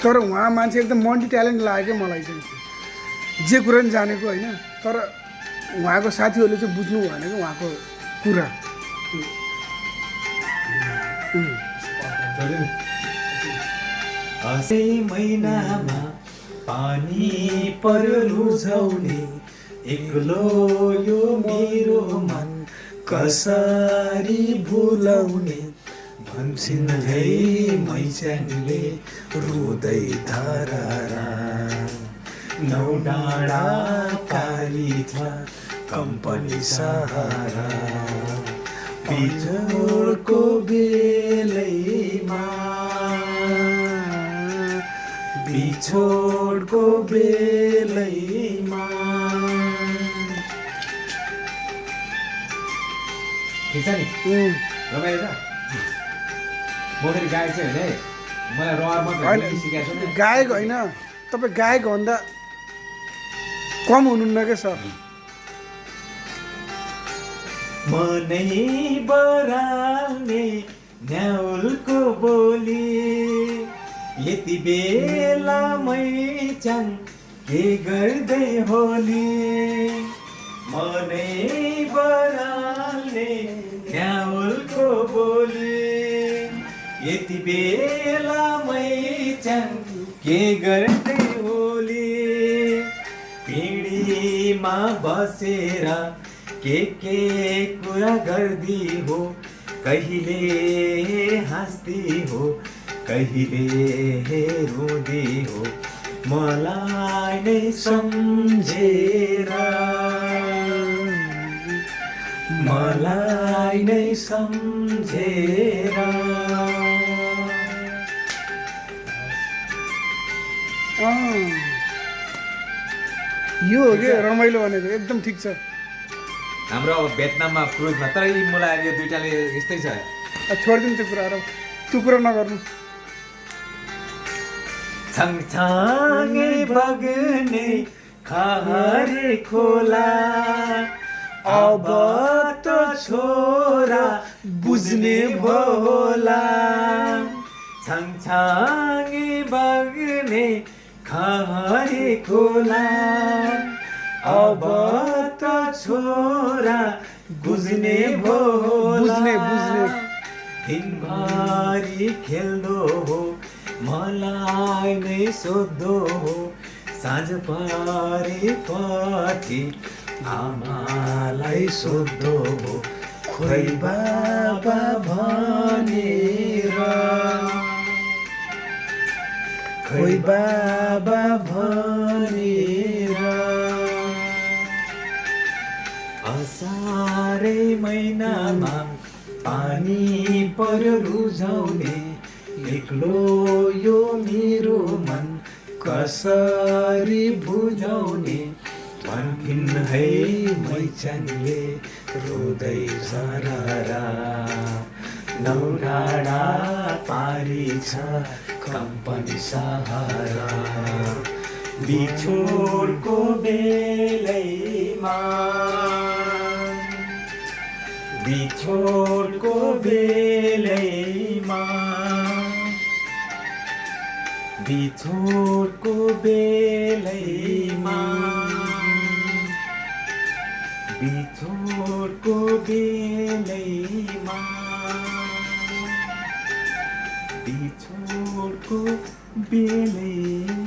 तर उहाँ मान्छे एकदम मल्टी ट्यालेन्ट लाग्यो क्या मलाई चाहिँ जे कुरा पनि जानेको होइन तर उहाँको साथीहरूले चाहिँ बुझ्नु भनेको उहाँको कुरा असै महिनामा पानी पर्यो रुझाउने एक्लो यो मेरो मन कसरी भुलाउने भन्छन् है मैचाङले रुँदै धरारा नौ डाँडा पारी छ कम्पनी सहारा बिछोडको बेलैमा बिछोडको बेलैमा ठिक छ नि रमाइलो छ म फेरि गायक चाहिँ होइन है मलाई रहर मात्रै सिकाएको छु गायक होइन तपाईँ गायक भन्दा कम हुनुहुन्न क्या सर मनै बराल्ने न्याउलको बोली यति बेला मैचाङ के गर्दै होली मनै बराल्ने न्याउलको बोली यति बेला मैचाङ के गर्दै होली पिँढीमा बसेर के कुरा गर्दी हो कहिले हाँस्दी हो कहिले रुँदी हो मलाई नै सम्झेर मलाई नै सम्झेर यो हो कि रमाइलो भनेको एकदम ठिक छ हाम्रो अब भियतनाममा क्रुजमा तर मलाई यो दुइटाले यस्तै छ छोडिदिनु त्यो कुरा नगर्नु छङछाङे बग्ने खहरे खोला अब त छोरा बुझ्ने भोला छङछाङे बग्ने खहरे खोला अब त छोरा बुझ्ने भोला दिनभरि खेल्दो हो मलाई नै सोध्दो हो साँझ परेपछि आमालाई सोध्दो हो खोइ बाबा भनेर खोइ बाबा भनेर असारै महिनामा पानी पर्यो रुझाउने एक्लो यो मेरो मन कसरी बुझाउने भन्छन् है मैचाङले रुँदै झरारा नौ डाँडा पारी छ कम्पनी सहारा बिछोडको बेलैमा बिछोडको बेलैमा बिछोडको बेलैमा बिछोडको बेलैमा बिछोडको बेलैमा